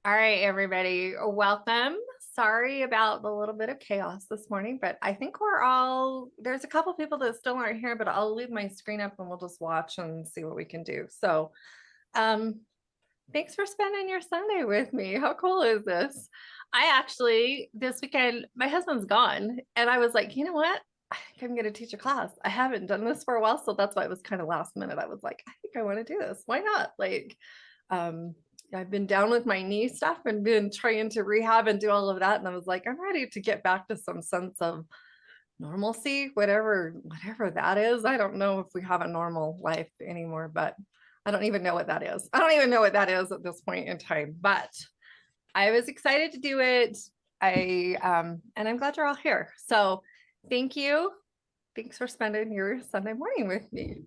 All right, everybody, welcome. Sorry about the little bit of chaos this morning, but I think there's a couple people that still aren't here, but I'll leave my screen up and we'll just watch and see what we can do. So, um, thanks for spending your Sunday with me. How cool is this? This weekend, my husband's gone, and I was like, you know what? I think I'm going to teach a class. I haven't done this for a while, so that's why it was kind of last minute. I was like, I think I want to do this. Why not? Um, I've been down with my knee stuff and been trying to rehab and do all of that. And I was like, I'm ready to get back to some sense of normalcy, whatever that is. I don't know if we have a normal life anymore, but I don't even know what that is. I don't even know what that is at this point in time, but I was excited to do it. And I'm glad you're all here. So thank you. Thanks for spending your Sunday morning with me.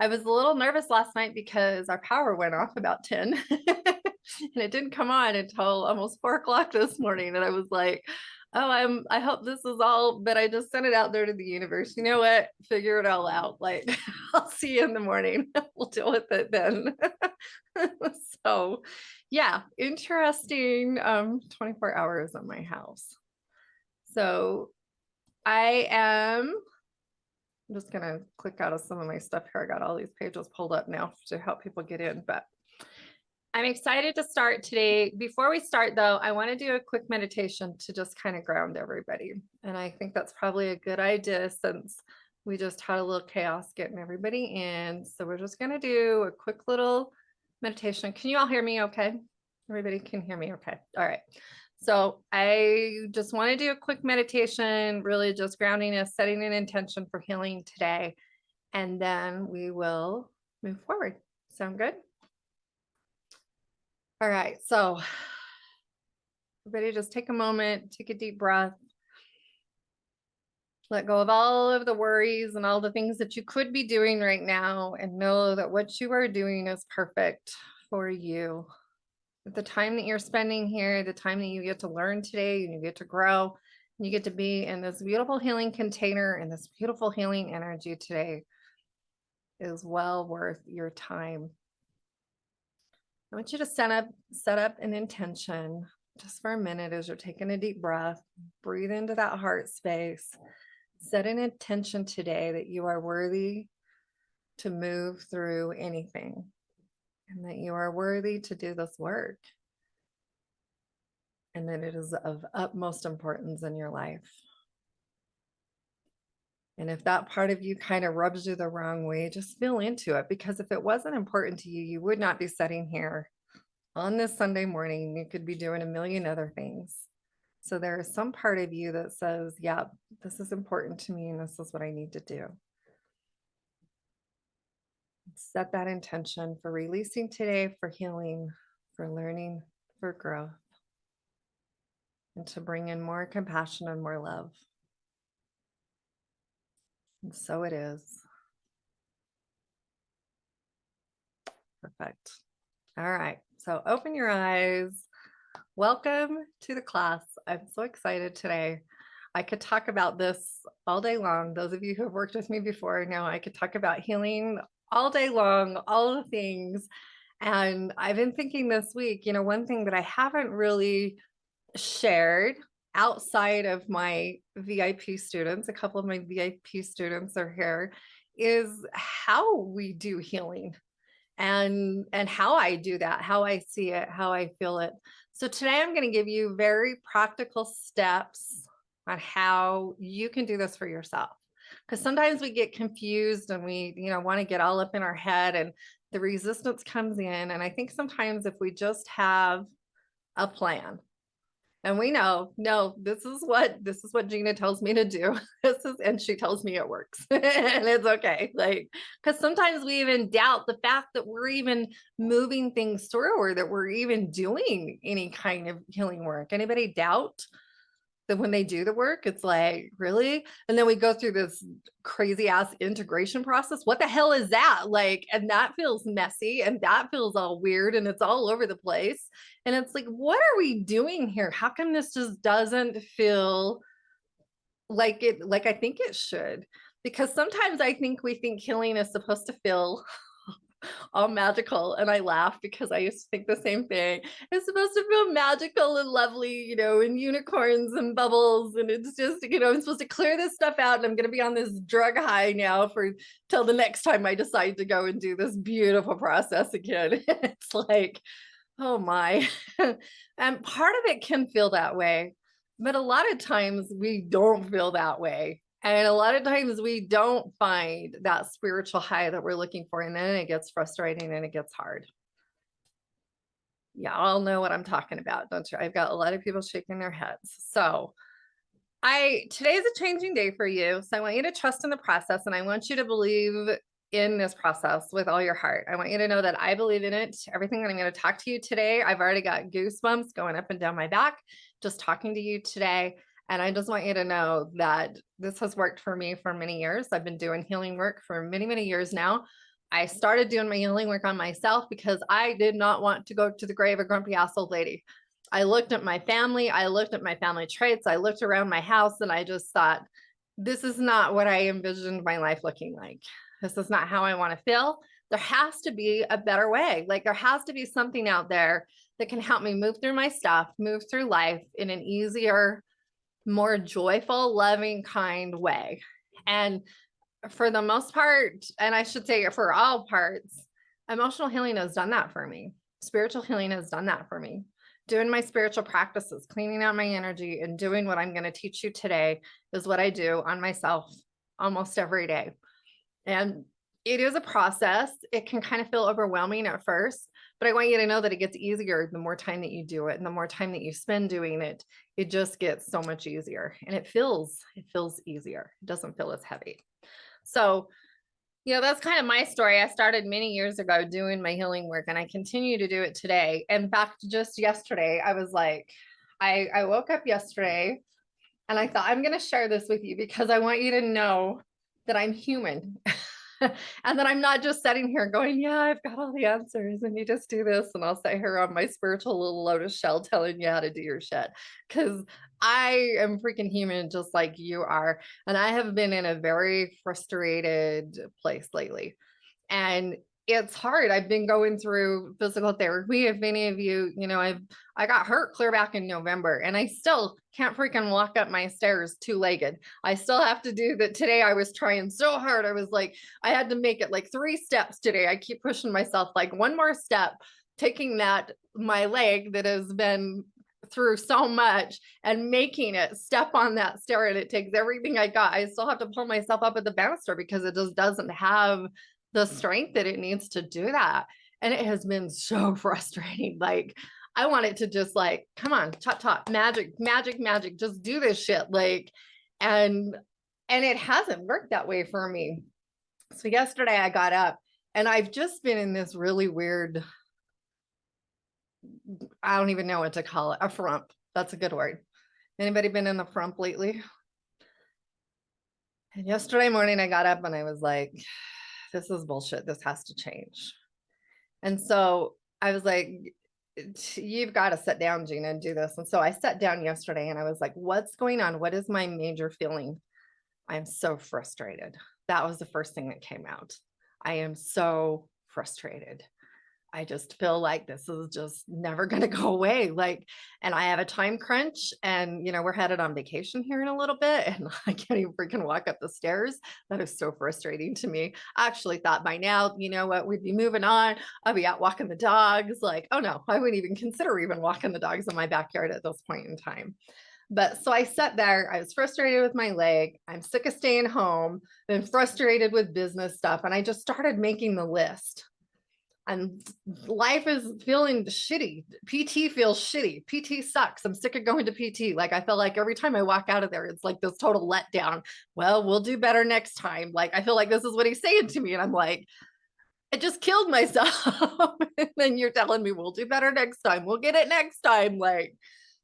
I was a little nervous last night because our power went off about 10 and it didn't come on until almost 4 o'clock this morning. And I was like, oh, I hope this is all, but I just sent it out there to the universe. You know what? Figure it all out. Like, I'll see you in the morning. We'll deal with it then. So yeah, interesting 24 hours at my house. So I'm just going to click out of some of my stuff here. I got all these pages pulled up now to help people get in, but I'm excited to start today. Before we start though, I want to do a quick meditation to just kind of ground everybody. And I think that's probably a good idea since we just had a little chaos getting everybody in. So we're just going to do a quick little meditation. Can you all hear me okay? Everybody can hear me okay. All right. So I just want to do a quick meditation, really just grounding us, setting an intention for healing today, and then we will move forward. Sound good? All right. So everybody just take a moment, take a deep breath. Let go of all of the worries and all the things that you could be doing right now, and know that what you are doing is perfect for you. The time that you're spending here, the time that you get to learn today, and you get to grow, and you get to be in this beautiful healing container and this beautiful healing energy today is well worth your time. I want you to set up an intention just for a minute as you're taking a deep breath. Breathe into that heart space. Set an intention today that you are worthy to move through anything and that you are worthy to do this work and that it is of utmost importance in your life. And if that part of you kind of rubs you the wrong way, just feel into it, because if it wasn't important to you, you would not be sitting here on this Sunday morning. You could be doing a million other things. So there is some part of you that says, yeah, this is important to me and this is what I need to do. Set that intention for releasing today, for healing, for learning, for growth, and to bring in more compassion and more love. And so it is. Perfect. All right. So open your eyes. Welcome to the class. I'm so excited today. I could talk about this all day long. Those of you who have worked with me before know I could talk about healing all day long, all the things. And I've been thinking this week, one thing that I haven't really shared outside of my VIP students, a couple of my VIP students are here, is how we do healing and how I do that, how I see it, how I feel it. So today I'm going to give you very practical steps on how you can do this for yourself. Because sometimes we get confused and we, want to get all up in our head and the resistance comes in. And I think sometimes if we just have a plan, and we know, no, this is what Gina tells me to do. And she tells me it works and it's okay. Because sometimes we even doubt the fact that we're even moving things through or that we're even doing any kind of healing work. Anybody doubt that when they do the work, it's like, really? And then we go through this crazy ass integration process. What the hell is that? And that feels messy and that feels all weird and it's all over the place. And it's like, what are we doing here? How come this just doesn't feel like I think it should? Because sometimes I think we think healing is supposed to feel all magical. And I laugh because I used to think the same thing. It's supposed to feel magical and lovely, and unicorns and bubbles. And it's just, I'm supposed to clear this stuff out. And I'm going to be on this drug high now for till the next time I decide to go and do this beautiful process again. It's like, oh my. And part of it can feel that way. But a lot of times we don't feel that way. And a lot of times we don't find that spiritual high that we're looking for. And then it gets frustrating and it gets hard. Yeah, I'll know what I'm talking about, don't you? I've got a lot of people shaking their heads. So today's a changing day for you. So I want you to trust in the process and I want you to believe in this process with all your heart. I want you to know that I believe in it. Everything that I'm going to talk to you today, I've already got goosebumps going up and down my back just talking to you today. And I just want you to know that this has worked for me for many years. I've been doing healing work for many, many years now. I started doing my healing work on myself because I did not want to go to the grave a grumpy ass old lady. I looked at my family. I looked at my family traits. I looked around my house and I just thought, this is not what I envisioned my life looking like. This is not how I want to feel. There has to be a better way. Like there has to be something out there that can help me move through my stuff, move through life in an easier, more joyful, loving, kind way. And for the most part, and I should say for all parts, emotional healing has done that for me. Spiritual healing has done that for me. Doing my spiritual practices, cleaning out my energy, and doing what I'm going to teach you today is what I do on myself almost every day. And it is a process. It can kind of feel overwhelming at first, but I want you to know that it gets easier the more time that you do it and the more time that you spend doing it, it just gets so much easier and it feels easier. It doesn't feel as heavy. So, that's kind of my story. I started many years ago doing my healing work and I continue to do it today. In fact, just yesterday, I was like, I woke up yesterday and I thought, I'm going to share this with you because I want you to know that I'm human and that I'm not just sitting here going, yeah, I've got all the answers and you just do this. And I'll sit here on my spiritual little lotus shell telling you how to do your shit. Because I am freaking human just like you are. And I have been in a very frustrated place lately. And it's hard. I've been going through physical therapy. If any of you, I got hurt clear back in November and I still can't freaking walk up my stairs two-legged. I still have to do that. Today I was trying so hard. I was like, I had to make it like 3 steps today. I keep pushing myself like one more step, taking my leg that has been through so much and making it step on that stair. And it takes everything I got. I still have to pull myself up at the banister because it just doesn't have the strength that it needs to do that. And it has been so frustrating. Like, I want it to just like, come on, chop, magic, just do this shit. Like, and it hasn't worked that way for me. So yesterday I got up and I've just been in this really weird, I don't even know what to call it, a frump. That's a good word. Anybody been in the frump lately? And yesterday morning I got up and I was like, this is bullshit. This has to change. And so I was like, you've got to sit down, Gina, and do this. And so I sat down yesterday and I was like, what's going on? What is my major feeling? I'm so frustrated. That was the first thing that came out. I am so frustrated. I just feel like this is just never going to go away. Like, and I have a time crunch and, we're headed on vacation here in a little bit and I can't even freaking walk up the stairs. That is so frustrating to me. I actually thought by now, we'd be moving on. I'll be out walking the dogs. Like, oh no, I wouldn't even consider even walking the dogs in my backyard at this point in time. But so I sat there, I was frustrated with my leg. I'm sick of staying home, been frustrated with business stuff. And I just started making the list. And life is feeling shitty. PT feels shitty. PT sucks. I'm sick of going to PT. Like I feel like every time I walk out of there, it's like this total letdown. Well, we'll do better next time. Like I feel like this is what he's saying to me. And I'm like, I just killed myself. And then you're telling me we'll do better next time. We'll get it next time. Like,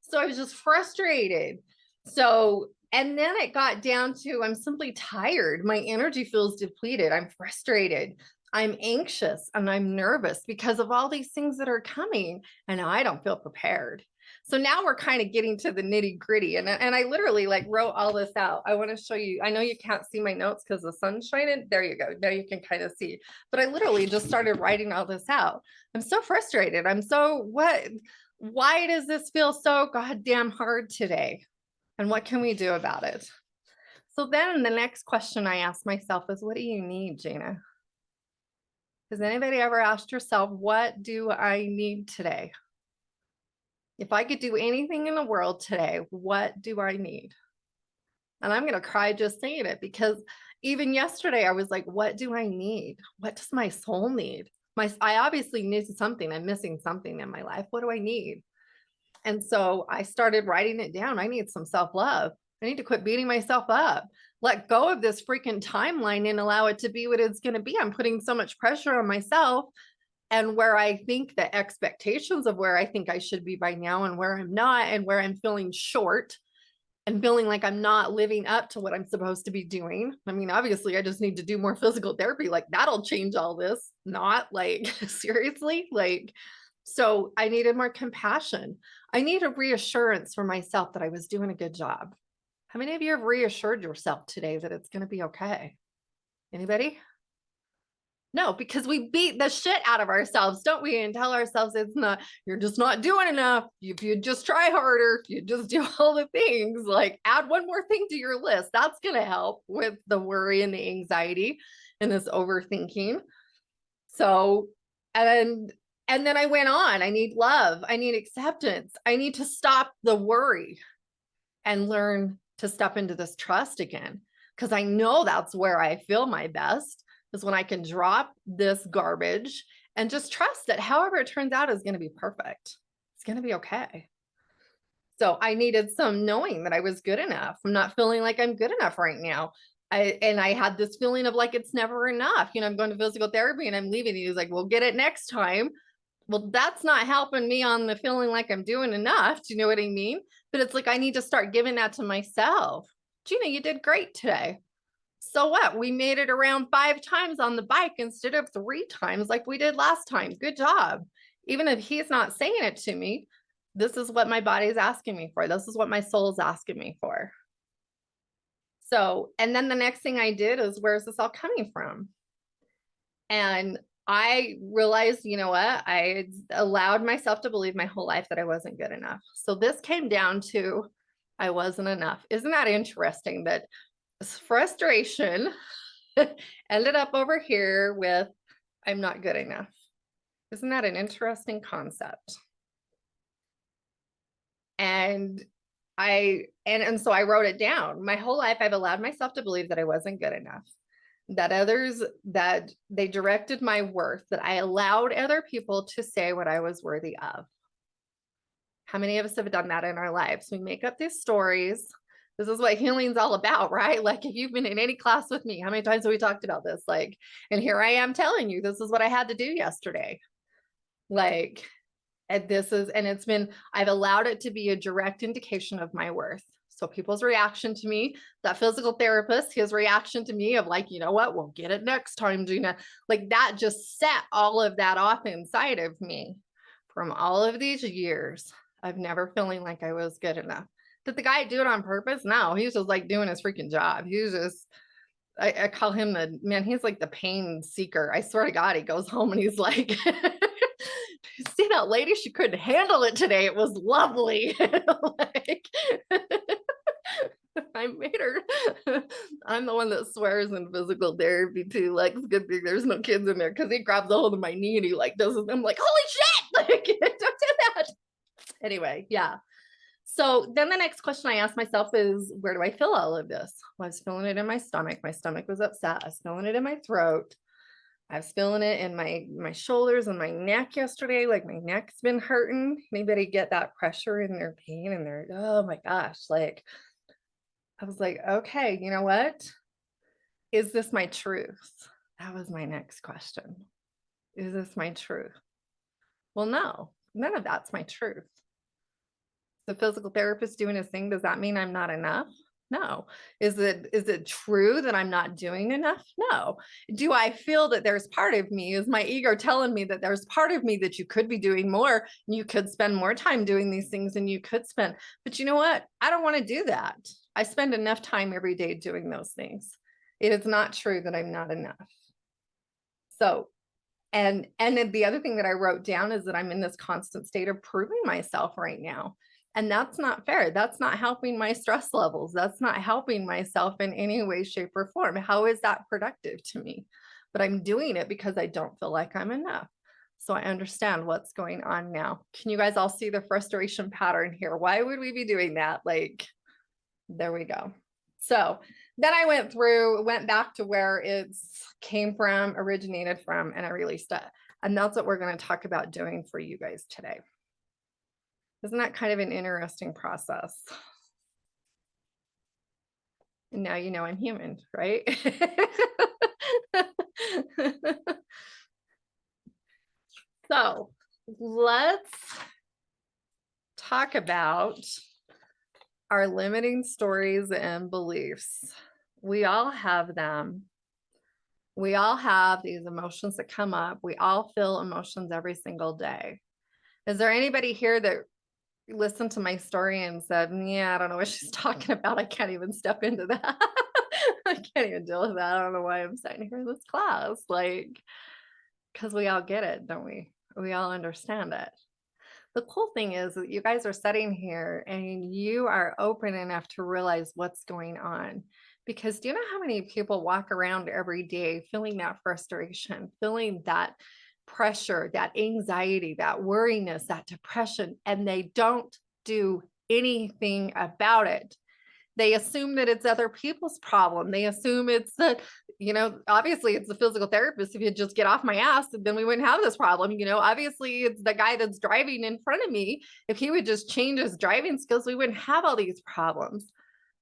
so I was just frustrated. So, and then it got down to, I'm simply tired. My energy feels depleted. I'm frustrated. I'm anxious and I'm nervous because of all these things that are coming, and I don't feel prepared. So now we're kind of getting to the nitty gritty, and I literally like wrote all this out. I want to show you. I know you can't see my notes because the sun's shining. There you go. Now you can kind of see. But I literally just started writing all this out. I'm so frustrated. I'm so what? Why does this feel so goddamn hard today? And what can we do about it? So then the next question I ask myself is, what do you need, Gina? Has anybody ever asked yourself, what do I need today? If I could do anything in the world today, what do I need? And I'm going to cry just saying it, because even yesterday I was like, what do I need? What does my soul need? I obviously need something. I'm missing something in my life. What do I need? And so I started writing it down. I need some self-love. I need to quit beating myself up. Let go of this freaking timeline and allow it to be what it's going to be. I'm putting so much pressure on myself, and where I think the expectations of where I think I should be by now and where I'm not, and where I'm feeling short and feeling like I'm not living up to what I'm supposed to be doing. I mean, obviously I just need to do more physical therapy. Like that'll change all this. Not like seriously, like, so I needed more compassion. I need a reassurance for myself that I was doing a good job. How many of you have reassured yourself today that it's going to be okay? Anybody? No, because we beat the shit out of ourselves, don't we? And tell ourselves it's not, you're just not doing enough. If you just try harder, if you just do all the things, like add one more thing to your list, that's going to help with the worry and the anxiety and this overthinking. So, and then I went on. I need love. I need acceptance. I need to stop the worry and learn to step into this trust again. Because I know that's where I feel my best, is when I can drop this garbage and just trust that however it turns out is going to be perfect. It's going to be okay. So I needed some knowing that I was good enough. I'm not feeling like I'm good enough right now. I had this feeling of like, it's never enough. You know, I'm going to physical therapy and I'm leaving. He's like, we'll get it next time. Well, that's not helping me on the feeling like I'm doing enough. Do you know what I mean? But it's like, I need to start giving that to myself. Gina, you did great today. So what? We made it around 5 times on the bike instead of 3 times like we did last time. Good job. Even if he's not saying it to me, this is what my body is asking me for. This is what my soul is asking me for. So, and then the next thing I did is, where's this all coming from? And I realized, you know what? I allowed myself to believe my whole life that I wasn't good enough. So this came down to, I wasn't enough. Isn't that interesting that frustration ended up over here with, I'm not good enough? Isn't that an interesting concept? And so I wrote it down. My whole life, I've allowed myself to believe that I wasn't good enough, that others, that they directed my worth, that I allowed other people to say what I was worthy of. How many of us have done that in our lives? We make up these stories. This is what healing's all about, right? Like if you've been in any class with me, how many times have we talked about this? Like, and here I am telling you, this is what I had to do yesterday. Like, and it's been, I've allowed it to be a direct indication of my worth. So people's reaction to me, that physical therapist, his reaction to me of like, you know what, we'll get it next time, Gina. Like that just set all of that off inside of me from all of these years of never feeling like I was good enough. Did the guy do it on purpose? No, he's just like doing his freaking job. He's just, I call him the man, he's like the pain seeker. I swear to God, he goes home and he's like, see that lady? She couldn't handle it today. It was lovely. Like, I made her. I'm the one that swears in physical therapy too. Like, it's good thing there's no kids in there, because he grabs a hold of my knee and he like does it. I'm like, holy shit! Like, don't do that. Anyway, yeah. So then the next question I asked myself is, where do I feel all of this? Well, I was feeling it in my stomach. My stomach was upset. I was feeling it in my throat. I was feeling it in my shoulders and my neck yesterday. Like my neck's been hurting. Anybody get that pressure in their pain and their, oh my gosh. Like, I was like, okay, you know what? Is this my truth? That was my next question. Is this my truth? Well, no, none of that's my truth. The physical therapist doing his thing, does that mean I'm not enough? No. Is it true that I'm not doing enough? No. Do I feel that there's part of me? Is my ego telling me that there's part of me that you could be doing more? You could spend more time doing these things and you could spend, but you know what? I don't want to do that. I spend enough time every day doing those things. It is not true that I'm not enough. So, and then the other thing that I wrote down is that I'm in this constant state of proving myself right now. And that's not fair. That's not helping my stress levels. That's not helping myself in any way, shape, or form. How is that productive to me? But I'm doing it because I don't feel like I'm enough. So I understand what's going on now. Can you guys all see the frustration pattern here? Why would we be doing that? Like, there we go. So then I went back to where it came from, originated from, and I released it. And that's what we're going to talk about doing for you guys today. Isn't that kind of an interesting process? And now you know I'm human, right? So let's talk about our limiting stories and beliefs. We all have them. We all have these emotions that come up. We all feel emotions every single day. Is there anybody here that listened to my story and said, yeah, I don't know what she's talking about. I can't even step into that. I can't even deal with that. I don't know why I'm sitting here in this class. Like, because we all get it, don't we? We all understand it. The cool thing is that you guys are sitting here and you are open enough to realize what's going on. Because do you know how many people walk around every day feeling that frustration, feeling that pressure, that anxiety, that worriness, that depression, and they don't do anything about it? They assume that it's other people's problem. They assume it's the, obviously it's the physical therapist. If you just get off my ass, then we wouldn't have this problem. Obviously it's the guy that's driving in front of me. If he would just change his driving skills, we wouldn't have all these problems.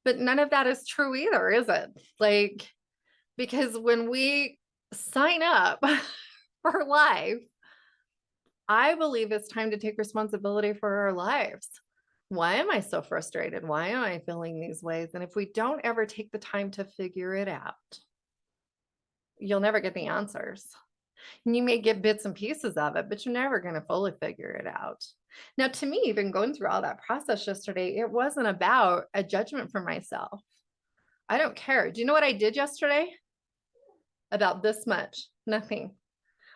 But none of that is true either, is it? Like, because when we sign up for life, I believe it's time to take responsibility for our lives. Why am I so frustrated? Why am I feeling these ways? And if we don't ever take the time to figure it out, you'll never get the answers. And you may get bits and pieces of it, but you're never going to fully figure it out. Now, to me, even going through all that process yesterday, it wasn't about a judgment for myself. I don't care. Do you know what I did yesterday? About this much? Nothing.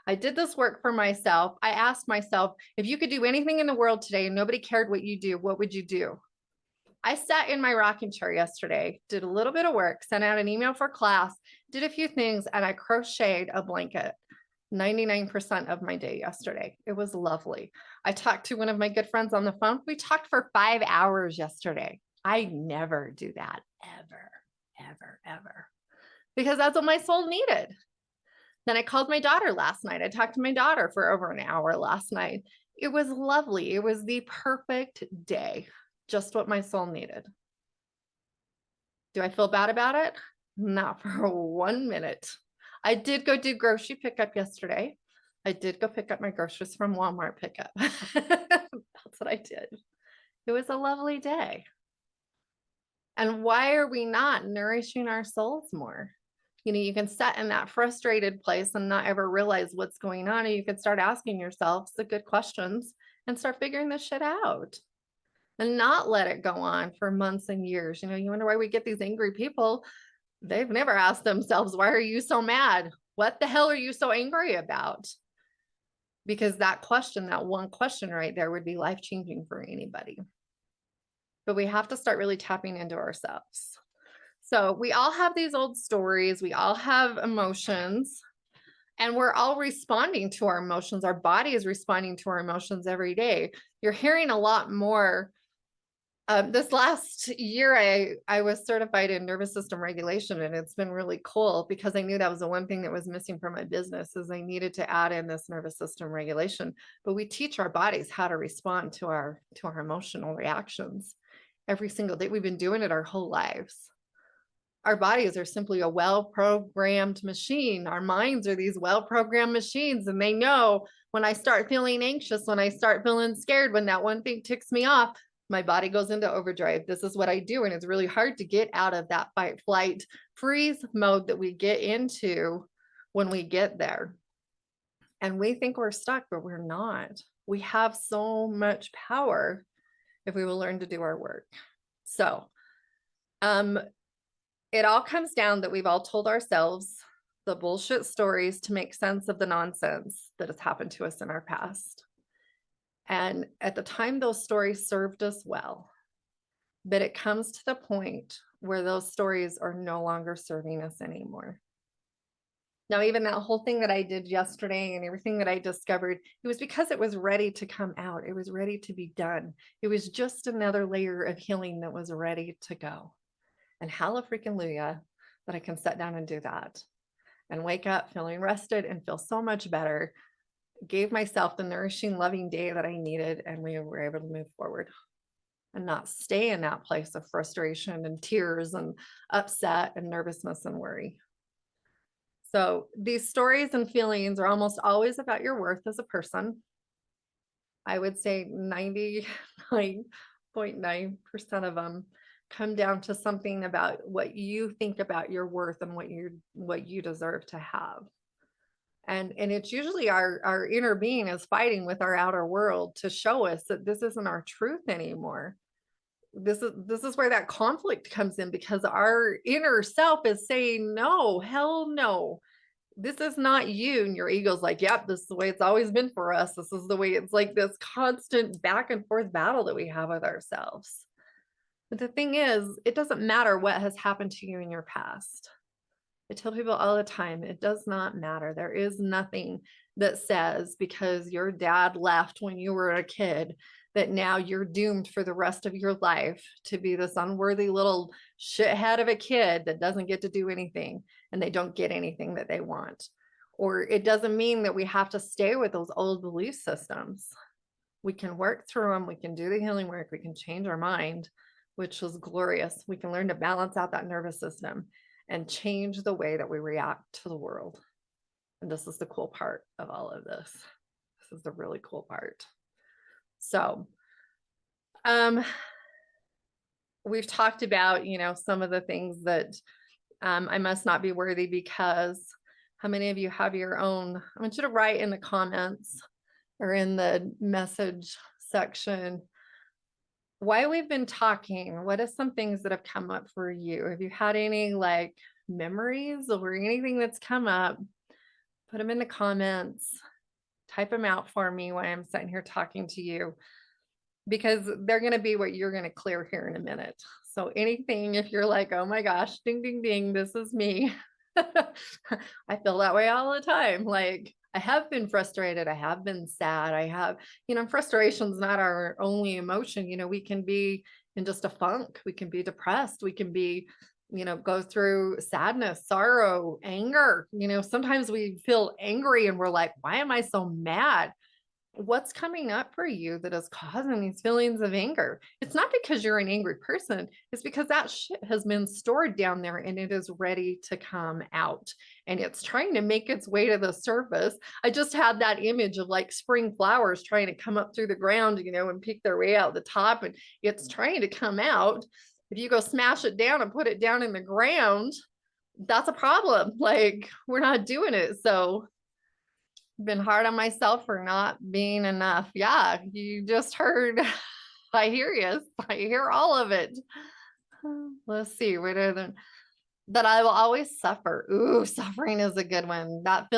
I did this work for myself. I asked myself, if you could do anything in the world today and nobody cared what you do, what would you do? I sat in my rocking chair yesterday, did a little bit of work, sent out an email for class, did a few things, and I crocheted a blanket 99% of my day yesterday. It was lovely. I talked to one of my good friends on the phone. We talked for 5 hours yesterday. I never do that, ever, because that's what my soul needed. Then I called my daughter last night. I talked to my daughter for over an hour last night. It was lovely. It was the perfect day, just what my soul needed. Do I feel bad about it? Not for 1 minute. I did go do grocery pickup yesterday. I did go pick up my groceries from Walmart pickup. That's what I did. It was a lovely day. And why are we not nourishing our souls more? You can sit in that frustrated place and not ever realize what's going on. And you can start asking yourself the good questions and start figuring this shit out and not let it go on for months and years. You wonder why we get these angry people. They've never asked themselves, why are you so mad? What the hell are you so angry about? Because that question, that one question right there would be life-changing for anybody. But we have to start really tapping into ourselves. So we all have these old stories. We all have emotions, and we're all responding to our emotions. Our body is responding to our emotions every day. You're hearing a lot more. This last year, I was certified in nervous system regulation, and it's been really cool because I knew that was the one thing that was missing from my business is I needed to add in this nervous system regulation. But we teach our bodies how to respond to our emotional reactions every single day. We've been doing it our whole lives. Our bodies are simply a well-programmed machine. Our minds are these well-programmed machines, and they know when I start feeling anxious, when I start feeling scared, when that one thing ticks me off, My body goes into overdrive. This is what I do. And it's really hard to get out of that fight, flight, freeze mode that we get into when we get there. And we think we're stuck, but we're not. We have so much power if we will learn to do our work. So, it all comes down that we've all told ourselves the bullshit stories to make sense of the nonsense that has happened to us in our past. And at the time, those stories served us well. But it comes to the point where those stories are no longer serving us anymore. Now, even that whole thing that I did yesterday and everything that I discovered, it was because it was ready to come out. It was ready to be done. It was just another layer of healing that was ready to go. And hallelujah that I can sit down and do that and wake up feeling rested and feel so much better. Gave myself the nourishing, loving day that I needed, and we were able to move forward and not stay in that place of frustration and tears and upset and nervousness and worry. So these stories and feelings are almost always about your worth as a person. I would say 99.9% of them come down to something about what you think about your worth and what you deserve to have. And it's usually our inner being is fighting with our outer world to show us that this isn't our truth anymore. This is where that conflict comes in, because our inner self is saying, no, hell no, this is not you. And your ego's like, yep, this is the way it's always been for us. This is the way. It's like this constant back and forth battle that we have with ourselves. But the thing is, it doesn't matter what has happened to you in your past. I tell people all the time, it does not matter. There is nothing that says because your dad left when you were a kid that now you're doomed for the rest of your life to be this unworthy little shithead of a kid that doesn't get to do anything and they don't get anything that they want. Or it doesn't mean that we have to stay with those old belief systems. We can work through them. We can do the healing work. We can change our mind, which is glorious. We can learn to balance out that nervous system and change the way that we react to the world. And this is the cool part of all of this. This is the really cool part. So, we've talked about, some of the things that I must not be worthy because. How many of you have your own? I want you to write in the comments or in the message section why we've been talking. What are some things that have come up for you? Have you had any memories or anything that's come up? Put them in the comments, type them out for me while I'm sitting here talking to you, because they're going to be what you're going to clear here in a minute. So anything, if you're like, oh my gosh, ding, ding, ding, this is me. I feel that way all the time. I have been frustrated. I have been sad. I have, frustration's not our only emotion. We can be in just a funk. We can be depressed. We can be, go through sadness, sorrow, anger. Sometimes we feel angry and we're like, why am I so mad? What's coming up for you that is causing these feelings of anger? It's not because you're an angry person. It's because that shit has been stored down there and it is ready to come out and it's trying to make its way to the surface. I just had that image of spring flowers trying to come up through the ground, and peek their way out the top, and it's trying to come out. If you go smash it down and put it down in the ground, that's a problem. We're not doing it. So been hard on myself for not being enough. Yeah, you just heard. I hear you. I hear all of it. Let's see. What are the that I will always suffer? Ooh, suffering is a good one. That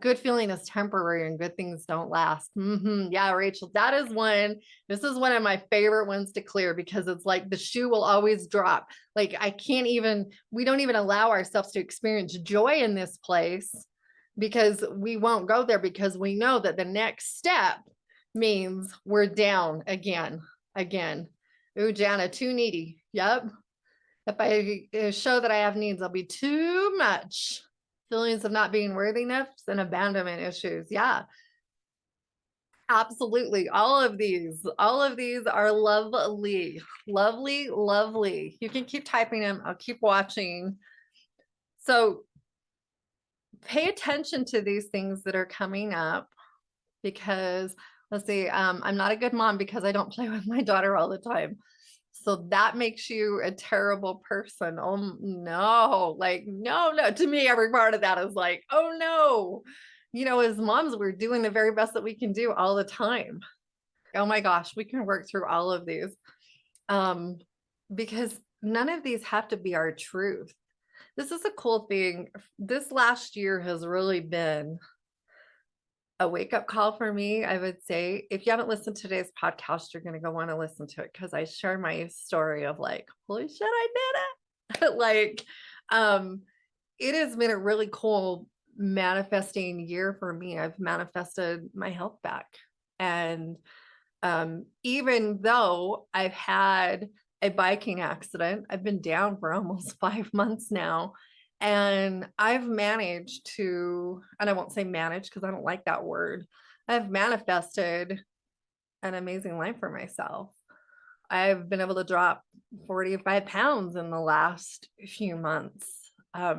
good feeling is temporary and good things don't last. Yeah, Rachel, that is one. This is one of my favorite ones to clear because it's like the shoe will always drop. We don't even allow ourselves to experience joy in this place because we won't go there because we know that the next step means we're down again. Ooh, Jana, too needy. Yep. If I show that I have needs, I'll be too much. Feelings of not being worthiness and abandonment issues. Yeah, absolutely. All of these are lovely, lovely, lovely. You can keep typing them. I'll keep watching. So pay attention to these things that are coming up because Let's see. I'm not a good mom because I don't play with my daughter all the time. So that makes you a terrible person. Oh no, like, no, no. To me, every part of that is like, oh no. As moms, we're doing the very best that we can do all the time. Oh my gosh, we can work through all of these. Because none of these have to be our truth. This is a cool thing. This last year has really been a wake-up call for me, I would say. If you haven't listened to today's podcast, you're going to go want to listen to it because I share my story of like, holy shit, I did it. Like, it has been a really cool manifesting year for me. I've manifested my health back. And even though I've had a biking accident, I've been down for almost 5 months now. And I've managed to, and I won't say manage because I don't like that word, I've manifested an amazing life for myself. I've been able to drop 45 pounds in the last few months. I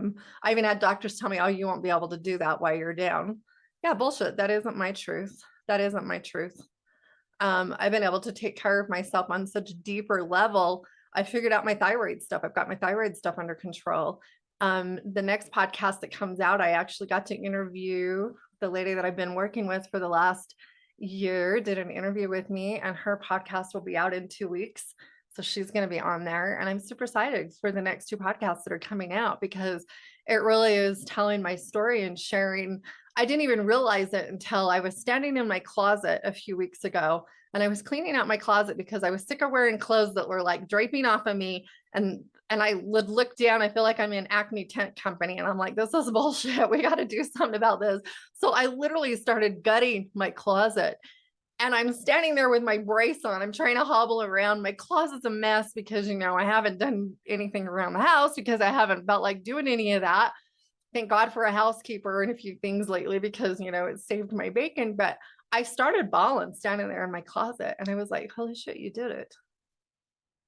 even had doctors tell me, oh, you won't be able to do that while you're down. Yeah, bullshit. That isn't my truth. That isn't my truth. I've been able to take care of myself on such a deeper level. I figured out my thyroid stuff. I've got my thyroid stuff under control. The next podcast that comes out, I actually got to interview the lady that I've been working with for the last year, did an interview with me, and her podcast will be out in 2 weeks. So she's going to be on there. And I'm super excited for the next two podcasts that are coming out because it really is telling my story and sharing. I didn't even realize it until I was standing in my closet a few weeks ago and I was cleaning out my closet because I was sick of wearing clothes that were like draping off of me. And I would look down. I feel like I'm in Acme Tent Company. And I'm like, this is bullshit. We got to do something about this. So I literally started gutting my closet. And I'm standing there with my brace on. I'm trying to hobble around. My closet's a mess because, I haven't done anything around the house because I haven't felt like doing any of that. Thank God for a housekeeper and a few things lately because, it saved my bacon. But I started bawling standing there in my closet. And I was like, holy shit, you did it.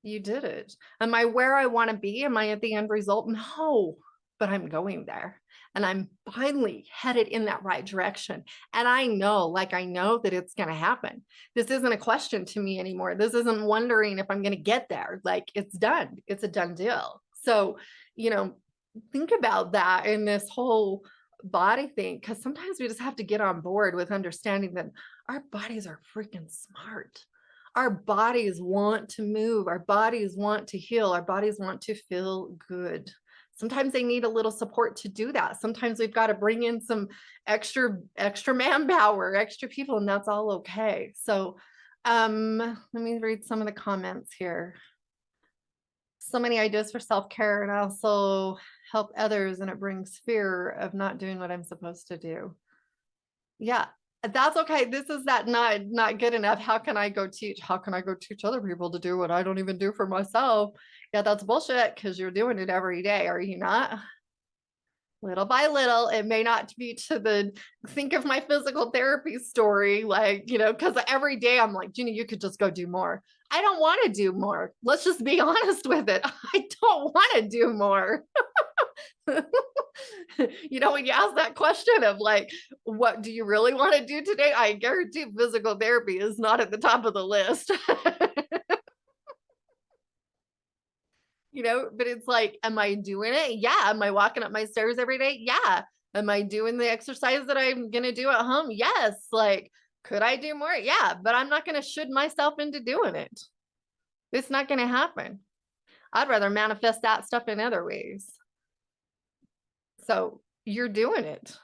You did it. Am I where I want to be? Am I at the end result? No, but I'm going there. And I'm finally headed in that right direction. And I know that it's going to happen. This isn't a question to me anymore. This isn't wondering if I'm going to get there. Like, it's done. It's a done deal. So, think about that in this whole body thing, because sometimes we just have to get on board with understanding that our bodies are freaking smart. Our bodies want to move. Our bodies want to heal. Our bodies want to feel good. Sometimes they need a little support to do that. Sometimes we've got to bring in some extra manpower, extra people, and that's all okay. So let me read some of the comments here. So many ideas for self-care, and I also help others, and it brings fear of not doing what I'm supposed to do. Yeah, that's okay. This is that not good enough. How can I go teach? How can I go teach other people to do what I don't even do for myself? Yeah, that's bullshit because you're doing it every day, are you not? Little by little, it may not be to the think of my physical therapy story, like, because every day I'm like, Gina, you could just go do more. I don't want to do more. Let's just be honest with it. I don't want to do more. When you ask that question of like, what do you really want to do today? I guarantee physical therapy is not at the top of the list. But it's like, am I doing it? Yeah. Am I walking up my stairs every day? Yeah. Am I doing the exercise that I'm going to do at home? Yes. Like, could I do more? Yeah, but I'm not going to should myself into doing it. It's not going to happen. I'd rather manifest that stuff in other ways. So you're doing it.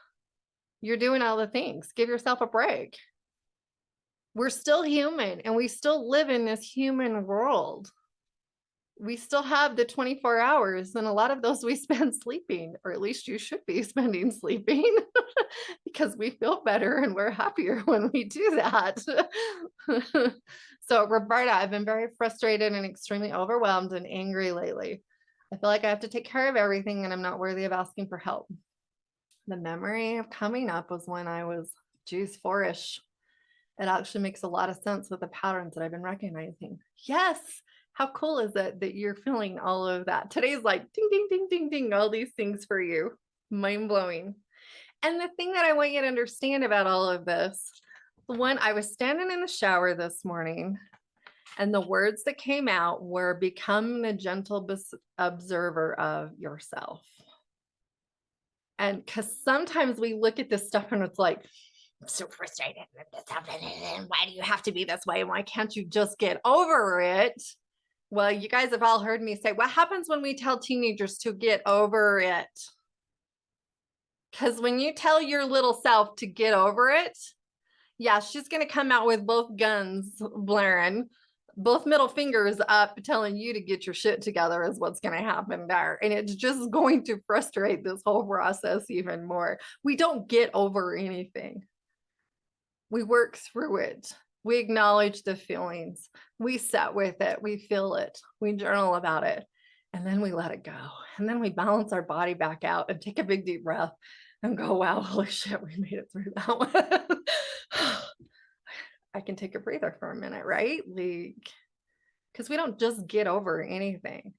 You're doing all the things. Give yourself a break. We're still human and we still live in this human world. We still have the 24 hours and a lot of those we spend sleeping, or at least you should be spending sleeping because we feel better and we're happier when we do that. So Roberta, I've been very frustrated and extremely overwhelmed and angry lately. I feel like I have to take care of everything and I'm not worthy of asking for help. The memory of coming up was when I was, geez, 4-ish. It actually makes a lot of sense with the patterns that I've been recognizing. Yes. How cool is it that you're feeling all of that? Today's like ding, ding, ding, ding, ding, all these things for you. Mind blowing. And the thing that I want you to understand about all of this, The one I was standing in the shower this morning, and the words that came out were become a gentle observer of yourself. And because sometimes we look at this stuff and it's like, I'm so frustrated with this happening. Why do you have to be this way? Why can't you just get over it? Well, you guys have all heard me say, what happens when we tell teenagers to get over it? Because when you tell your little self to get over it, yeah, she's going to come out with both guns blaring, both middle fingers up, telling you to get your shit together is what's going to happen there. And it's just going to frustrate this whole process even more. We don't get over anything. We work through it. We acknowledge the feelings. We sit with it. We feel it. We journal about it. And then we let it go. And then we balance our body back out and take a big deep breath and go, wow, holy shit, we made it through that one. I can take a breather for a minute, right? Like, because we don't just get over anything.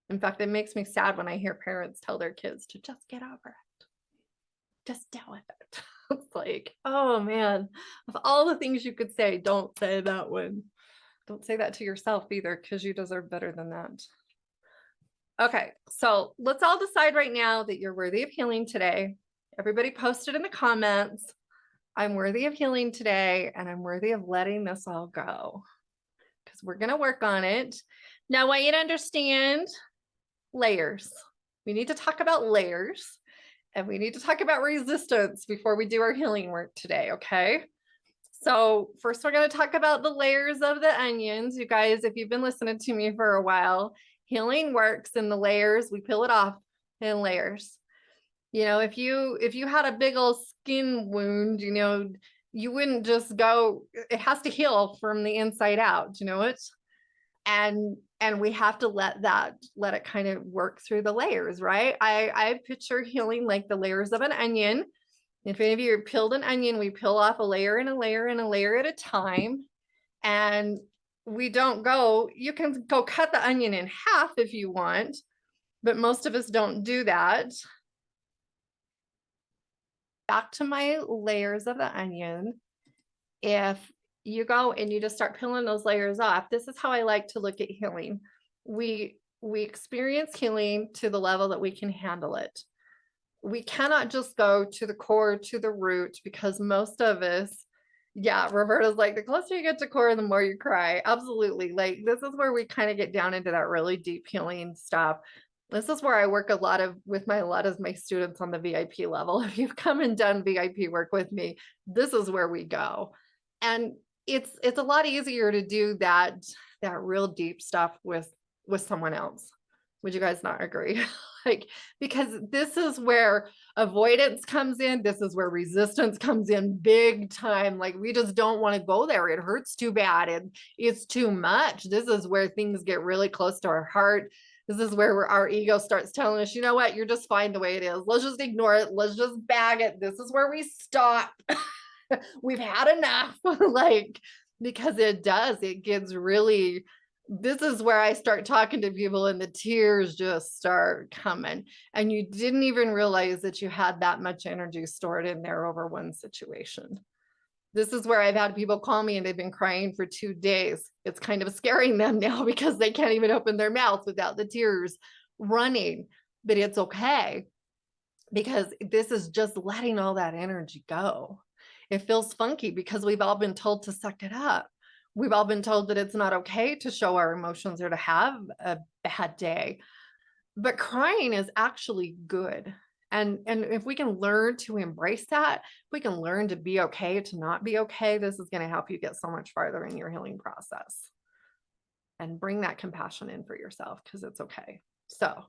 In fact, it makes me sad when I hear parents tell their kids to just get over it. Just deal with it. It's like, oh man, of all the things you could say, don't say that one. Don't say that to yourself either, because you deserve better than that. Okay, so let's all decide right now that you're worthy of healing today. Everybody post it in the comments. I'm worthy of healing today, and I'm worthy of letting this all go, because we're going to work on it. Now, I want you to understand layers. We need to talk about layers, and we need to talk about resistance before we do our healing work today, okay? So first, we're going to talk about the layers of the onions. You guys, if you've been listening to me for a while, healing works in the layers. We peel it off in layers. You know, if you had a big old skin wound, you know, you wouldn't just go, it has to heal from the inside out, you know it? And we have to let it kind of work through the layers, right? I picture healing like the layers of an onion. If any of you peeled an onion, we peel off a layer and a layer and a layer at a time. And we don't go, you can go cut the onion in half if you want, but most of us don't do that. Back to my layers of the onion. If you go and you just start peeling those layers off, this is how I like to look at healing. We experience healing to the level that we can handle it. We cannot just go to the core, to the root, because most of us, yeah, Roberta's like, the closer you get to core, the more you cry. Absolutely. Like, this is where we kind of get down into that really deep healing stuff. This is where I work a lot of my students on the VIP level. If you've come and done VIP work with me, this is where we go. And it's a lot easier to do that real deep stuff with someone else. Would you guys not agree? Like, because this is where avoidance comes in. This is where resistance comes in big time. Like, we just don't want to go there. It hurts too bad. And it's too much. This is where things get really close to our heart. This is where our ego starts telling us, you know what, you're just fine the way it is. Let's just ignore it. Let's just bag it. This is where we stop. We've had enough. Like, because it gets really, this is where I start talking to people and the tears just start coming. And you didn't even realize that you had that much energy stored in there over one situation. This is where I've had people call me and they've been crying for 2 days. It's kind of scaring them now because they can't even open their mouth without the tears running. But it's okay, because this is just letting all that energy go. It feels funky because we've all been told to suck it up. We've all been told that it's not okay to show our emotions or to have a bad day. But crying is actually good. And if we can learn to embrace that, we can learn to be okay, to not be okay, this is going to help you get so much farther in your healing process. And bring that compassion in for yourself, because it's okay. So,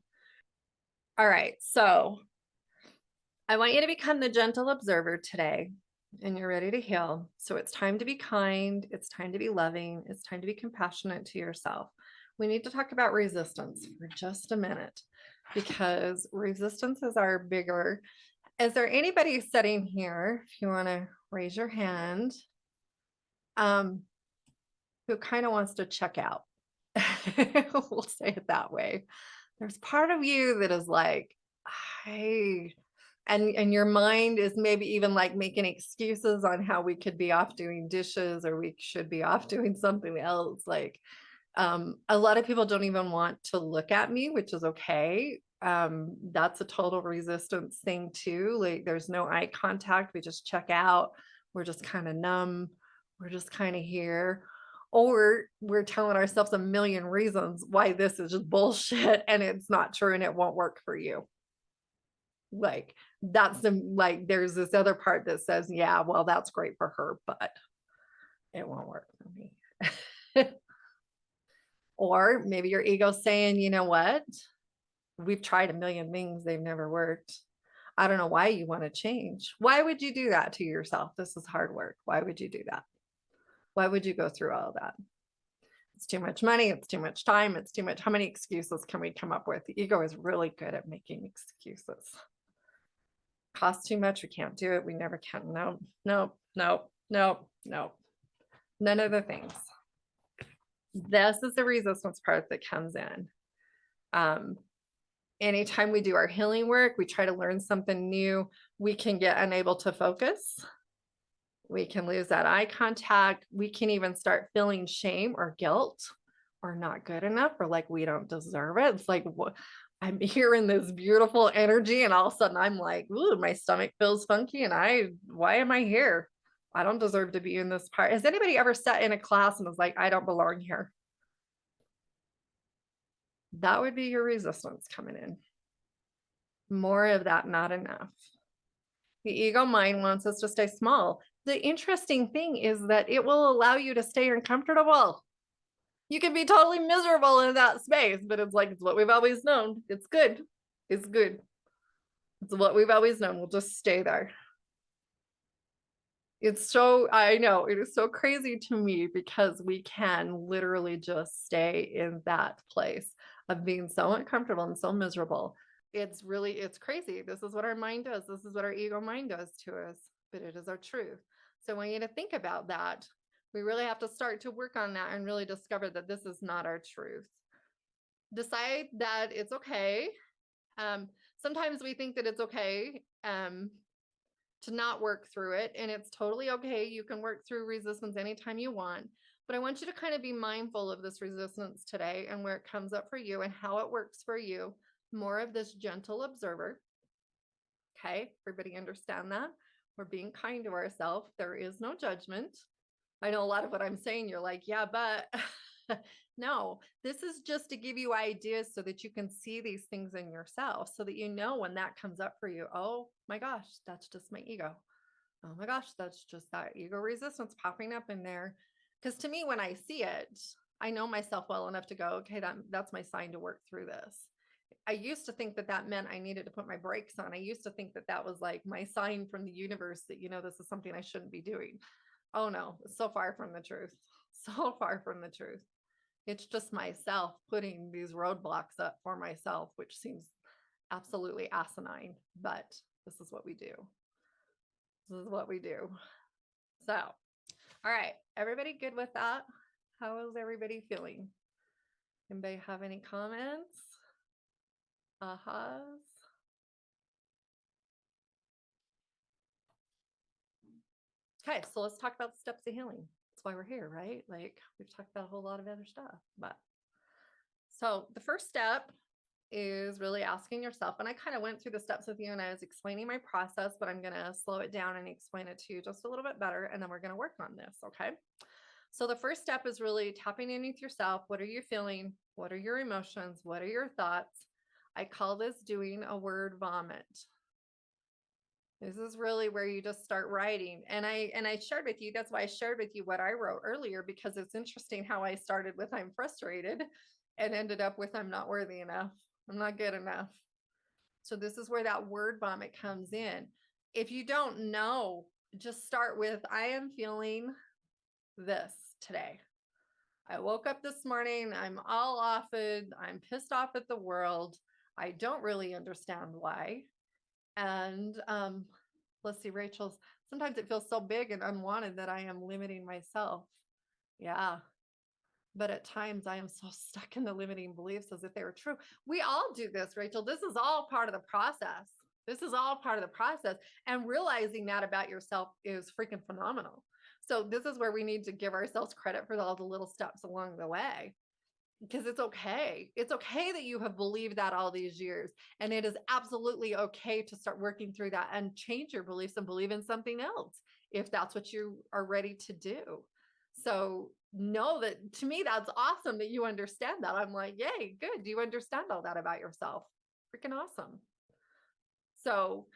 all right. So I want you to become the gentle observer today, and you're ready to heal. So it's time to be kind. It's time to be loving. It's time to be compassionate to yourself. We need to talk about resistance for just a minute, because resistance is our bigger. Is there anybody sitting here, if you want to raise your hand, who kind of wants to check out? We'll say it that way. There's part of you that is like, I And your mind is maybe even like making excuses on how we could be off doing dishes or we should be off doing something else. Like a lot of people don't even want to look at me, which is okay. That's a total resistance thing too. Like there's no eye contact. We just check out. We're just kind of numb. We're just kind of here. Or we're telling ourselves a million reasons why this is just bullshit and it's not true and it won't work for you. Like that's the like there's this other part that says, yeah, well, that's great for her, but it won't work for me. Or maybe your ego's saying, you know what? We've tried a million things, they've never worked. I don't know why you want to change. Why would you do that to yourself? This is hard work. Why would you do that? Why would you go through all of that? It's too much money. It's too much time. It's too much. How many excuses can we come up with? The ego is really good at making excuses. Costs too much. We can't do it. We never can. No, no, no, no, no. None of the things. This is the resistance part that comes in. Anytime we do our healing work, we try to learn something new, we can get unable to focus. We can lose that eye contact. We can even start feeling shame or guilt or not good enough or like we don't deserve it. It's like, what? I'm hearing this beautiful energy and all of a sudden I'm like, ooh, my stomach feels funky and why am I here? I don't deserve to be in this part. Has anybody ever sat in a class and was like, I don't belong here? That would be your resistance coming in. More of that, not enough. The ego mind wants us to stay small. The interesting thing is that it will allow you to stay uncomfortable. You can be totally miserable in that space, but it's like, it's what we've always known. It's good. It's good. It's what we've always known. We'll just stay there. It's so, I know, it is so crazy to me because we can literally just stay in that place of being so uncomfortable and so miserable. It's crazy. This is what our mind does. This is what our ego mind does to us, but it is our truth. So I want you to think about that. We really have to start to work on that and really discover that this is not our truth. Decide that it's okay. Sometimes we think that it's okay to not work through it, and it's totally okay. You can work through resistance anytime you want. But I want you to kind of be mindful of this resistance today and where it comes up for you and how it works for you. More of this gentle observer. Okay, everybody understand that? We're being kind to ourselves. There is no judgment. I know a lot of what I'm saying, you're like, yeah, but no, this is just to give you ideas so that you can see these things in yourself so that you know when that comes up for you, oh my gosh, that's just my ego. Oh my gosh, that's just that ego resistance popping up in there. Because to me, when I see it, I know myself well enough to go, okay, that's my sign to work through this. I used to think that that meant I needed to put my brakes on. I used to think that that was like my sign from the universe that, this is something I shouldn't be doing. Oh no, it's so far from the truth. So far from the truth. It's just myself putting these roadblocks up for myself, which seems absolutely asinine, but this is what we do. This is what we do. So, all right, everybody good with that? How is everybody feeling? Anybody have any comments? Ahas? Okay, so let's talk about the steps of healing. That's why we're here, right? Like we've talked about a whole lot of other stuff, but so the first step is really asking yourself, and I kind of went through the steps with you and I was explaining my process, but I'm going to slow it down and explain it to you just a little bit better, and then we're going to work on this, okay? So the first step is really tapping in with yourself. What are you feeling? What are your emotions? What are your thoughts? I call this doing a word vomit. This is really where you just start writing. And I shared with you, that's why I shared with you what I wrote earlier, because it's interesting how I started with I'm frustrated and ended up with I'm not worthy enough. I'm not good enough. So this is where that word vomit comes in. If you don't know, just start with I am feeling this today. I woke up this morning, I'm all off it, I'm pissed off at the world. I don't really understand why. And let's see, Rachel's, sometimes it feels so big and unwanted that I am limiting myself. Yeah. But at times I am so stuck in the limiting beliefs as if they were true. We all do this, Rachel. This is all part of the process. This is all part of the process. And realizing that about yourself is freaking phenomenal. So this is where we need to give ourselves credit for all the little steps along the way. Because it's okay. It's okay that you have believed that all these years. And it is absolutely okay to start working through that and change your beliefs and believe in something else if that's what you are ready to do. So know that, to me, that's awesome that you understand that. I'm like, yay, good. You understand all that about yourself. Freaking awesome. So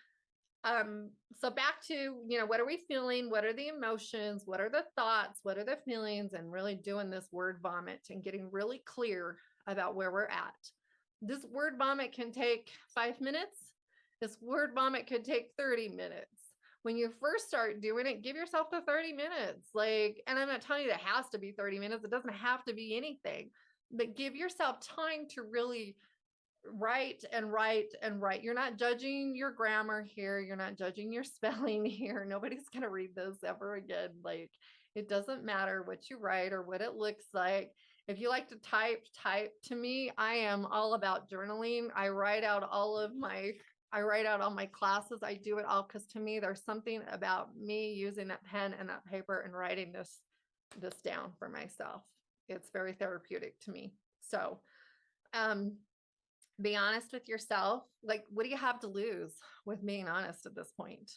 so back to, what are we feeling? What are the emotions? What are the thoughts? What are the feelings? And really doing this word vomit and getting really clear about where we're at. This word vomit can take 5 minutes. This word vomit could take 30 minutes. When you first start doing it, give yourself the 30 minutes. And I'm not telling you that it has to be 30 minutes. It doesn't have to be anything, but give yourself time to really write and write and write. You're not judging your grammar here. You're not judging your spelling here. Nobody's going to read this ever again. It doesn't matter what you write or what it looks like. If you like to type. To me, I am all about journaling. I write out all my classes. I do it all because to me, there's something about me using that pen and that paper and writing this down for myself. It's very therapeutic to me. So, be honest with yourself. What do you have to lose with being honest at this point?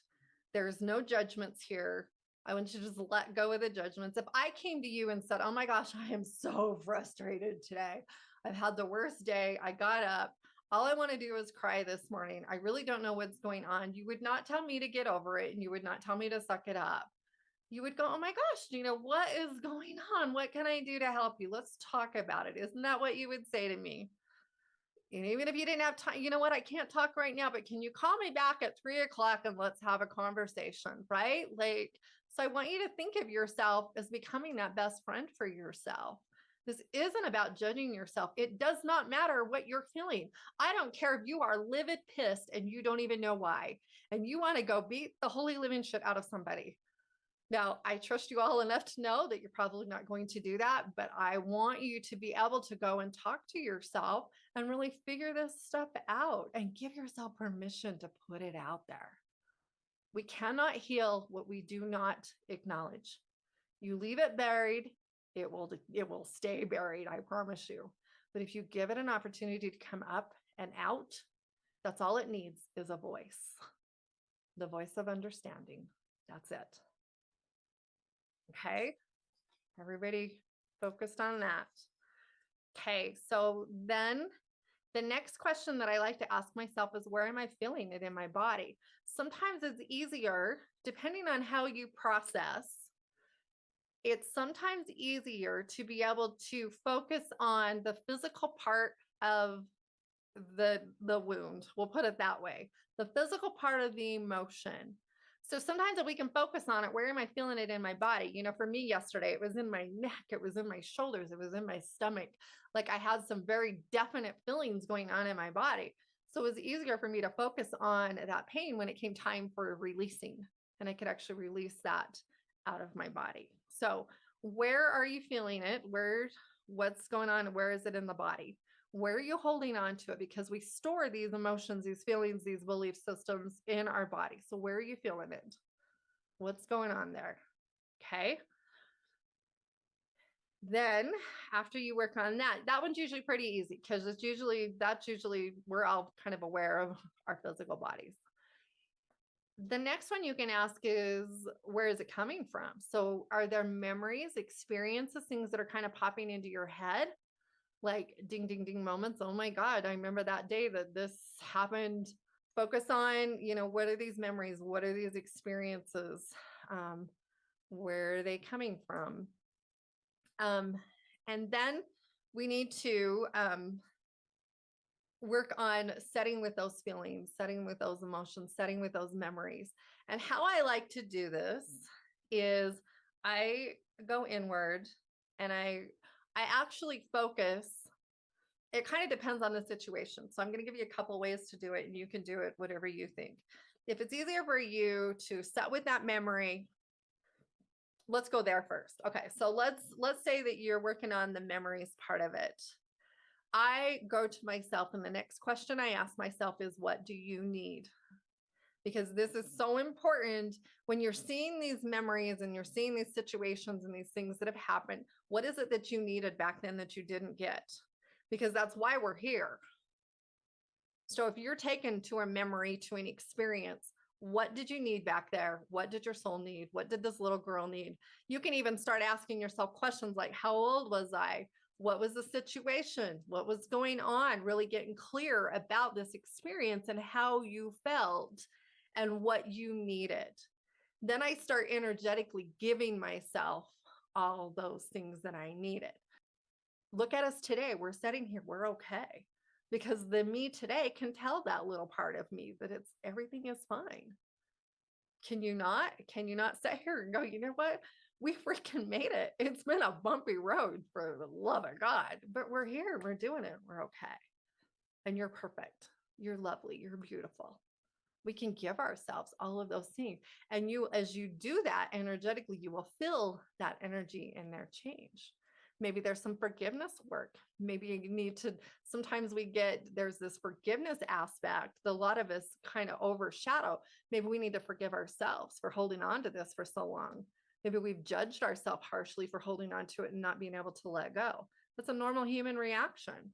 There's no judgments here. I want you to just let go of the judgments. If I came to you and said, oh my gosh, I am so frustrated today. I've had the worst day. I got up. All I want to do is cry this morning. I really don't know what's going on. You would not tell me to get over it, and you would not tell me to suck it up. You would go, oh my gosh, Gina, what is going on? What can I do to help you? Let's talk about it. Isn't that what you would say to me? And even if you didn't have time, you know what? I can't talk right now, but can you call me back at 3 o'clock and let's have a conversation, right? So I want you to think of yourself as becoming that best friend for yourself. This isn't about judging yourself. It does not matter what you're feeling. I don't care if you are livid pissed and you don't even know why, and you want to go beat the holy living shit out of somebody. Now, I trust you all enough to know that you're probably not going to do that, but I want you to be able to go and talk to yourself and really figure this stuff out and give yourself permission to put it out there. We cannot heal what we do not acknowledge. You leave it buried, it will stay buried, I promise you. But if you give it an opportunity to come up and out, that's all it needs is a voice. The voice of understanding. That's it. Okay, everybody focused on that. Okay, so then the next question that I like to ask myself is, where am I feeling it in my body? Sometimes it's easier, depending on how you process, it's sometimes easier to be able to focus on the physical part of the wound. We'll put it that way. The physical part of the emotion. So sometimes if we can focus on it, where am I feeling it in my body? For me yesterday, it was in my neck, it was in my shoulders, it was in my stomach. I had some very definite feelings going on in my body. So it was easier for me to focus on that pain when it came time for releasing, and I could actually release that out of my body. So where are you feeling it? What's going on? Where is it in the body? Where are you holding on to it? Because we store these emotions, these feelings, these belief systems in our body. So where are you feeling it? What's going on there? Okay. Then after you work on that one's usually pretty easy, because that's usually we're all kind of aware of our physical bodies. The next one you can ask is, where is it coming from? So are there memories, experiences, things that are kind of popping into your head? Like ding, ding, ding moments. Oh my God, I remember that day that this happened. Focus on, what are these memories? What are these experiences? Where are they coming from? And then we need to work on setting with those feelings, setting with those emotions, setting with those memories. And how I like to do this is I go inward and I actually focus. It kind of depends on the situation. So I'm going to give you a couple ways to do it, and you can do it whatever you think. If it's easier for you to set with that memory, let's go there first. Okay, so let's say that you're working on the memories part of it. I go to myself, and the next question I ask myself is, what do you need? because this is so important when you're seeing these memories and you're seeing these situations and these things that have happened. What is it that you needed back then that you didn't get? Because that's why we're here. So if you're taken to a memory, to an experience, what did you need back there? What did your soul need? What did this little girl need? You can even start asking yourself questions like, how old was I? What was the situation? What was going on? Really getting clear about this experience and how you felt and what you needed. Then I start energetically giving myself all those things that I needed. Look at us today. We're sitting here. We're okay because the me today can tell that little part of me that it's everything is fine. Can you not? Can you not sit here and go, you know what? We freaking made it. It's been a bumpy road, for the love of God, but we're here. We're doing it. We're okay. And you're perfect. You're lovely. You're beautiful. We can give ourselves all of those things. And you, as you do that energetically, you will feel that energy in there change. Maybe there's some forgiveness work. Maybe you need to, sometimes there's this forgiveness aspect that a lot of us kind of overshadow. Maybe we need to forgive ourselves for holding on to this for so long. Maybe we've judged ourselves harshly for holding on to it and not being able to let go. That's a normal human reaction.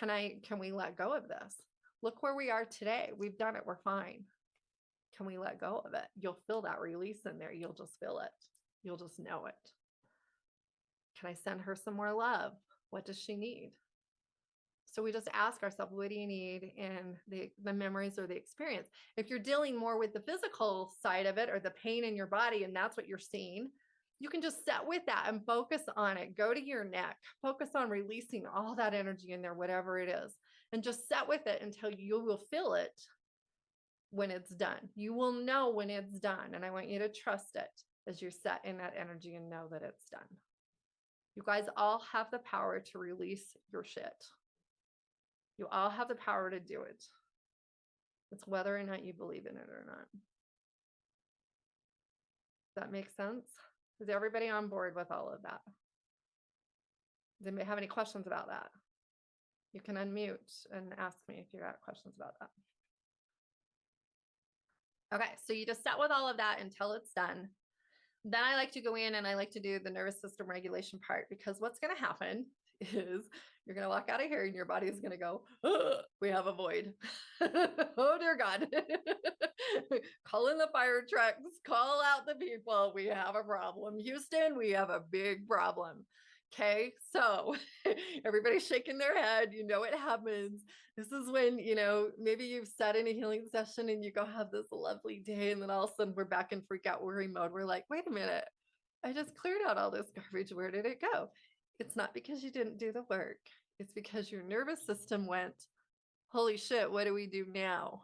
Can we let go of this? Look where we are today. We've done it. We're fine. Can we let go of it? You'll feel that release in there. You'll just feel it. You'll just know it. Can I send her some more love? What does she need? So we just ask ourselves, what do you need in the memories or the experience? If you're dealing more with the physical side of it or the pain in your body, and that's what you're seeing, you can just sit with that and focus on it. Go to your neck, focus on releasing all that energy in there, whatever it is, and just sit with it until you will feel it when it's done. You will know when it's done. And I want you to trust it as you're set in that energy and know that it's done. You guys all have the power to release your shit. You all have the power to do it. It's whether or not you believe in it or not. Does that make sense? Is everybody on board with all of that? Does anybody have any questions about that? You can unmute and ask me if you got questions about that. Okay, so you just set with all of that until it's done. Then I like to go in and I like to do the nervous system regulation part, because what's going to happen is you're going to walk out of here and your body is going to go, oh, we have a void. Oh, dear God. Call in the fire trucks, call out the people. We have a problem. Houston, we have a big problem. Okay, so everybody's shaking their head. You know it happens. This is when, maybe you've sat in a healing session and you go have this lovely day, and then all of a sudden we're back in freak out worry mode. We're like, wait a minute, I just cleared out all this garbage. Where did it go? It's not because you didn't do the work. It's because your nervous system went, holy shit, what do we do now?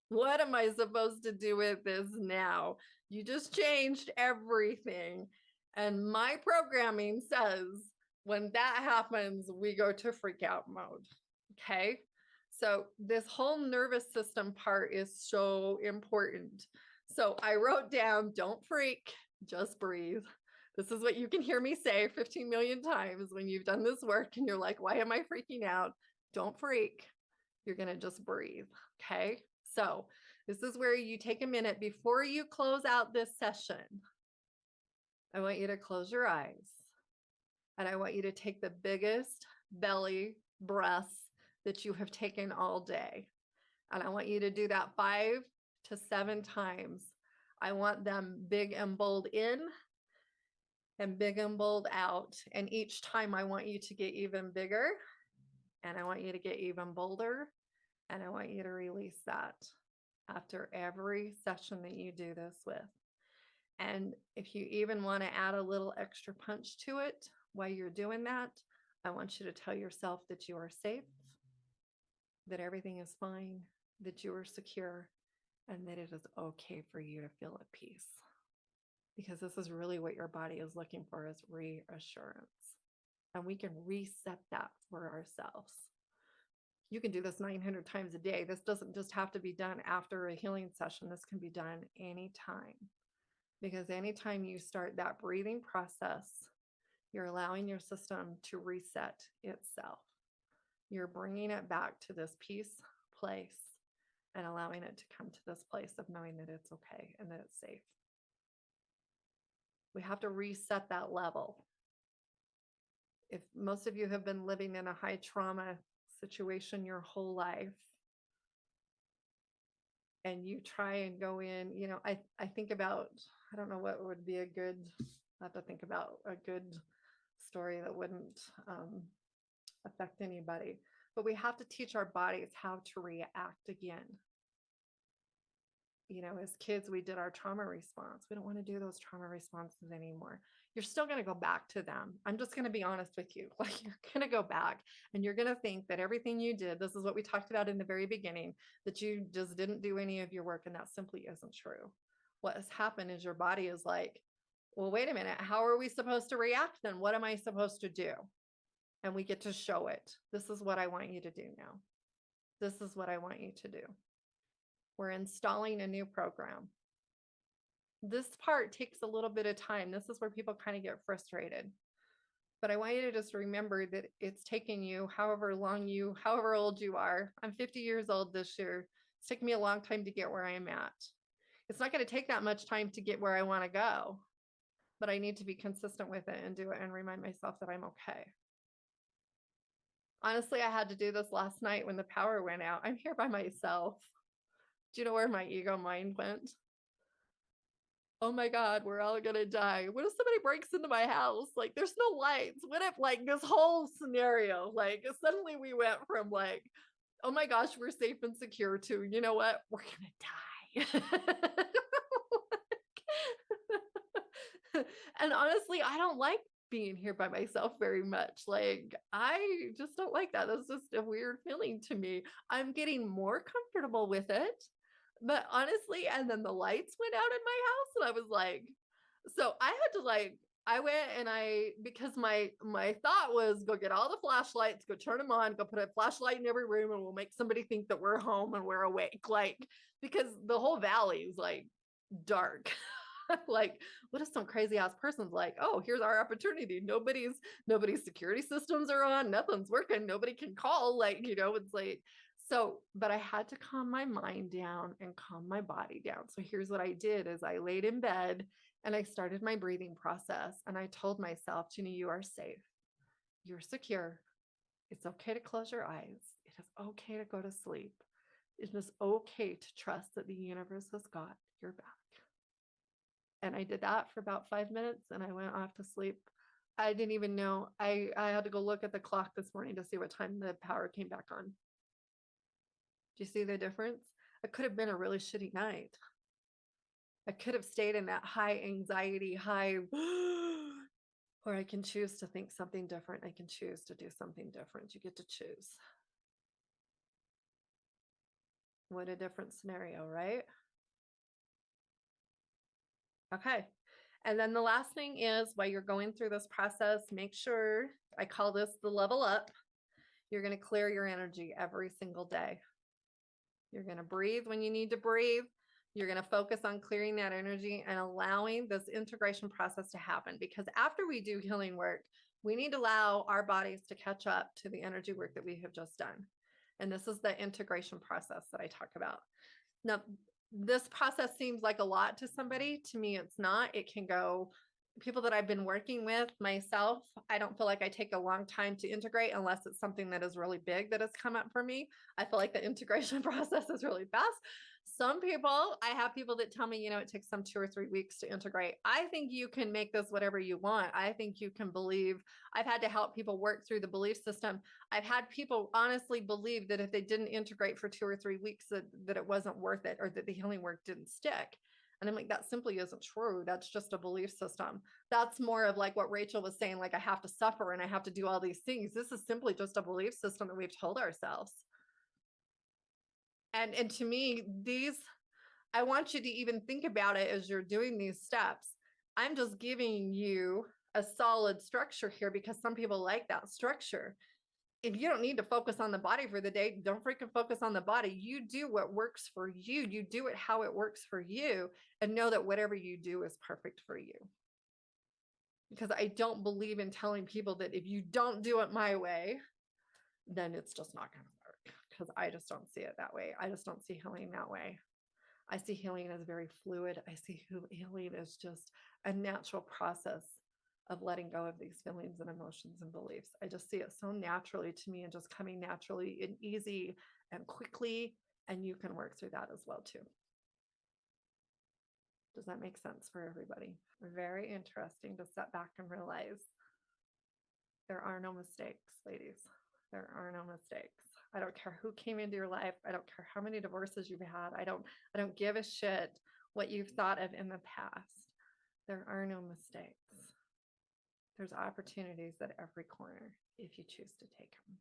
What am I supposed to do with this now? You just changed everything. And my programming says when that happens, we go to freak out mode. Okay. So this whole nervous system part is so important. So I wrote down, don't freak, just breathe. This is what you can hear me say 15 million times when you've done this work and you're like, why am I freaking out? Don't freak. You're going to just breathe. Okay. So this is where you take a minute before you close out this session. I want you to close your eyes and I want you to take the biggest belly breaths that you have taken all day. And I want you to do that 5 to 7 times. I want them big and bold in and big and bold out. And each time I want you to get even bigger and I want you to get even bolder. And I want you to release that after every session that you do this with. And if you even want to add a little extra punch to it while you're doing that, I want you to tell yourself that you are safe, that everything is fine, that you are secure, and that it is okay for you to feel at peace. Because this is really what your body is looking for, is reassurance. And we can reset that for ourselves. You can do this 900 times a day. This doesn't just have to be done after a healing session. This can be done anytime. Because anytime you start that breathing process, you're allowing your system to reset itself. You're bringing it back to this peace place and allowing it to come to this place of knowing that it's okay and that it's safe. We have to reset that level. If most of you have been living in a high trauma situation your whole life, and you try and go in, I think about, I don't know what would be a good, I have to think about a good story that wouldn't affect anybody, but we have to teach our bodies how to react again. As kids, we did our trauma response. We don't want to do those trauma responses anymore. You're still going to go back to them. I'm just going to be honest with you. Like, you're going to go back and you're going to think that everything you did, this is what we talked about in the very beginning, that you just didn't do any of your work. And that simply isn't true. What has happened is your body is like, well, wait a minute. How are we supposed to react then? What am I supposed to do? And we get to show it. This is what I want you to do now. This is what I want you to do. We're installing a new program. This part takes a little bit of time. This is where people kind of get frustrated. But I want you to just remember that it's taking you however old you are. I'm 50 years old this year. It's taken me a long time to get where I am at. It's not going to take that much time to get where I want to go, but I need to be consistent with it and do it and remind myself that I'm okay. Honestly, I had to do this last night when the power went out. I'm here by myself. Do you know where my ego mind went? Oh my God, we're all gonna die. What if somebody breaks into my house? Like, there's no lights. What if, like, this whole scenario, like, suddenly we went from like, oh my gosh, we're safe and secure, to, you know what? We're gonna die. And honestly, I don't like being here by myself very much. Like, I just don't like that. That's just a weird feeling to me. I'm getting more comfortable with it. But honestly, and then the lights went out in my house, and I was like, so I had to, like, I went and because my thought was, go get all the flashlights, go turn them on, go put a flashlight in every room, and we'll make somebody think that we're home and we're awake. Like, because the whole valley is like dark. Like, what if some crazy ass person's like, oh, here's our opportunity. Nobody's security systems are on, nothing's working, nobody can call. Like, it's like, so, but I had to calm my mind down and calm my body down. So here's what I did is I laid in bed and I started my breathing process. And I told myself, Gina, you are safe. You're secure. It's okay to close your eyes. It is okay to go to sleep. It is okay to trust that the universe has got your back. And I did that for about 5 minutes and I went off to sleep. I didn't even know. I had to go look at the clock this morning to see what time the power came back on. Do you see the difference? It could have been a really shitty night. I could have stayed in that high anxiety, high, or I can choose to think something different. I can choose to do something different. You get to choose. What a different scenario, right? Okay. And then the last thing is, while you're going through this process, make sure, I call this the level up. You're going to clear your energy every single day. You're going to breathe when you need to breathe. You're going to focus on clearing that energy and allowing this integration process to happen. Because after we do healing work, we need to allow our bodies to catch up to the energy work that we have just done. And this is the integration process that I talk about. Now, this process seems like a lot to somebody. To me, it's not. It can go, people that I've been working with, myself, I don't feel like I take a long time to integrate unless it's something that is really big that has come up for me. I feel like the integration process is really fast. Some people, I have people that tell me, it takes them 2 or 3 weeks to integrate. I think you can make this whatever you want. I think you can believe. I've had to help people work through the belief system. I've had people honestly believe that if they didn't integrate for 2 or 3 weeks, that it wasn't worth it, or that the healing work didn't stick. And I'm like, that simply isn't true. That's just a belief system. That's more of like what Rachel was saying, like, I have to suffer and I have to do all these things. This is simply just a belief system that we've told ourselves. And to me, I want you to even think about it as you're doing these steps. I'm just giving you a solid structure here because some people like that structure. If you don't need to focus on the body for the day, don't freaking focus on the body. You do what works for you. You do it how it works for you, and know that whatever you do is perfect for you. Because I don't believe in telling people that if you don't do it my way, then it's just not going to work. because I just don't see it that way. I just don't see healing that way. I see healing as very fluid. I see healing as just a natural process of letting go of these feelings and emotions and beliefs. I just see it so naturally to me and just coming naturally and easy and quickly. And you can work through that as well too. Does that make sense for everybody? Very interesting to step back and realize there are no mistakes, ladies. There are no mistakes. I don't care who came into your life. I don't care how many divorces you've had. I don't give a shit what you've thought of in the past. There are no mistakes. There's opportunities at every corner if you choose to take them.